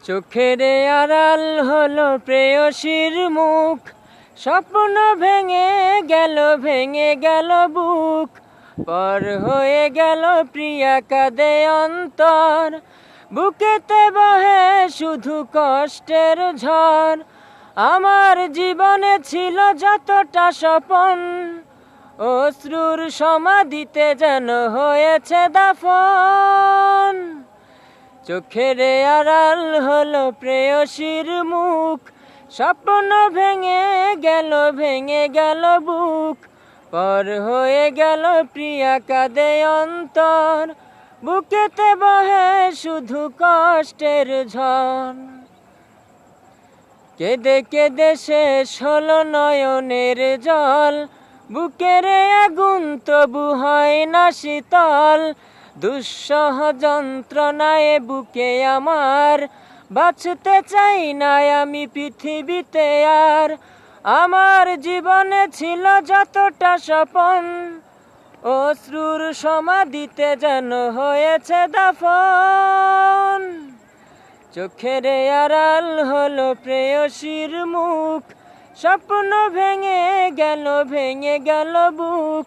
চোখের আড়াল হলো প্রেয়সীর মুখ, স্বপ্ন ভেঙে গেল বুক। পর হয়ে গেল প্রিয়া, কাঁদে অন্তর, বুকেতে বহে শুধু কষ্টের ঝড়। আমার জীবনে ছিল যতটা স্বপন, অশ্রুর সমাধিতে যেন হয়েছে দাফন। চোখের আড়াল হলো প্রেয়সীর মুখ, স্বপ্ন ভেঙে গেল বুক। পর হয়ে গেল প্রিয়া, কাঁদে অন্তর, বুকেতে বহে শুধু কষ্টের ঝড়। কেঁদে কেঁদে শেষ হলো নয়নের জল, বুকের আগুন তবু হয় না শীতল। দুঃসহ যন্ত্রণায় বুকে আমার, বাঁচতে চাই না আমি পৃথিবীতে আর। আমার জীবনে ছিল যতটা স্বপন, অশ্রুর সমাধিতে যেন হয়েছে দাফন। চোখের আড়াল হলো প্রেয়সীর মুখ, স্বপ্ন ভেঙে গেল বুক।